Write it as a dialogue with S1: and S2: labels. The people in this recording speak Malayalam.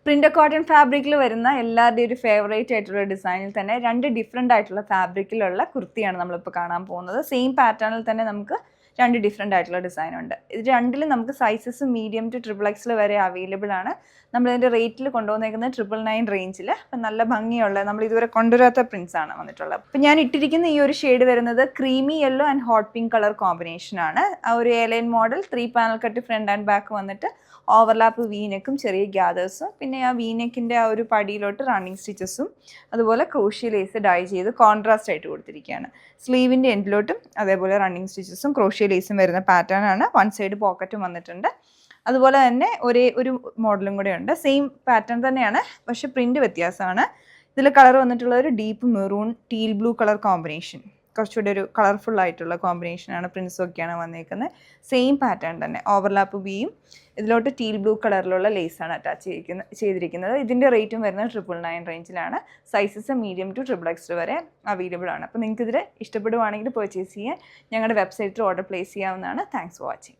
S1: പ്രിൻ്റ് കോട്ടൺ ഫാബ്രിക്കിൽ വരുന്ന എല്ലാവരുടെയും ഒരു ഫേവറേറ്റ് ആയിട്ടുള്ള ഡിസൈനിൽ തന്നെ 2 ഡിഫറെൻ്റ് ആയിട്ടുള്ള ഫാബ്രിക്കിലുള്ള കുർത്തിയാണ് നമ്മളിപ്പോൾ കാണാൻ പോകുന്നത്. സെയിം പാറ്റേണിൽ തന്നെ നമുക്ക് 2 ഡിഫറെൻ്റ് ആയിട്ടുള്ള ഡിസൈൻ ഉണ്ട്. ഇത് രണ്ടിലും നമുക്ക് സൈസസ് മീഡിയം ടു XXL വരെ അവൈലബിൾ ആണ്. നമ്മളിതിൻ്റെ റേറ്റിൽ കൊണ്ടുവന്നേക്കുന്നത് 999 റേഞ്ചിൽ. അപ്പം നല്ല ഭംഗിയുള്ള നമ്മൾ ഇതുവരെ കൊണ്ടുവരാത്ത പ്രിൻസ് ആണ് വന്നിട്ടുള്ളത്. അപ്പം ഞാൻ ഇട്ടിരിക്കുന്ന ഈ ഒരു ഷെയ്ഡ് വരുന്നത് creamy yellow and hot pink colour കോമ്പിനേഷനാണ്. ആ ഒരു A line model 3 panel cut front and back വന്നിട്ട് ഓവർലാപ്പ് വീനെക്കും ചെറിയ ഗ്യാദേഴ്സും പിന്നെ ആ വീനെക്കിൻ്റെ ആ ഒരു പടിയിലോട്ട് റണ്ണിങ് സ്റ്റിച്ചസും അതുപോലെ ക്രോഷ്യ ലേസ് ഡൈ ചെയ്ത് കോൺട്രാസ്റ്റ് ആയിട്ട് കൊടുത്തിരിക്കുകയാണ്. സ്ലീവിൻ്റെ എൻഡിലോട്ടും അതേപോലെ റണ്ണിങ് സ്റ്റിച്ചസും ക്രോഷ്യ ലേസും വരുന്ന പാറ്റേൺ ആണ്. 1 സൈഡ് പോക്കറ്റും വന്നിട്ടുണ്ട്. അതുപോലെ തന്നെ ഒരേ ഒരു മോഡലും കൂടെ ഉണ്ട്. സെയിം പാറ്റേൺ തന്നെയാണ്, പക്ഷെ പ്രിൻ്റ് വ്യത്യാസമാണ്. ഇതിൽ കളർ വന്നിട്ടുള്ള ഒരു deep maroon teal blue colour combination, കുറച്ചുകൂടി ഒരു കളർഫുൾ ആയിട്ടുള്ള കോമ്പിനേഷനാണ്. പ്രിൻസൊക്കെയാണ് വന്നേക്കുന്നത്. സെയിം പാറ്റേൺ തന്നെ ഓവർലാപ്പ് ബിയും ഇതിലോട്ട് ടീൽ ബ്ലൂ കളറിലുള്ള ലേസാണ് അറ്റാച്ച് ചെയ്തിരിക്കുന്നത്. ഇതിൻ്റെ റേറ്റും വരുന്നത് 999 റേഞ്ചിലാണ്. സൈസസ് മീഡിയം ടു XXL വരെ അവൈലബിൾ ആണ്. അപ്പോൾ നിങ്ങൾക്ക് ഇതിൽ ഇഷ്ടപ്പെടുവാണെങ്കിൽ പർച്ചേസ് ചെയ്യാൻ ഞങ്ങളുടെ വെബ്സൈറ്റിൽ ഓർഡർ പ്ലേസ് ചെയ്യാവുന്നതാണ്. Thanks for watching.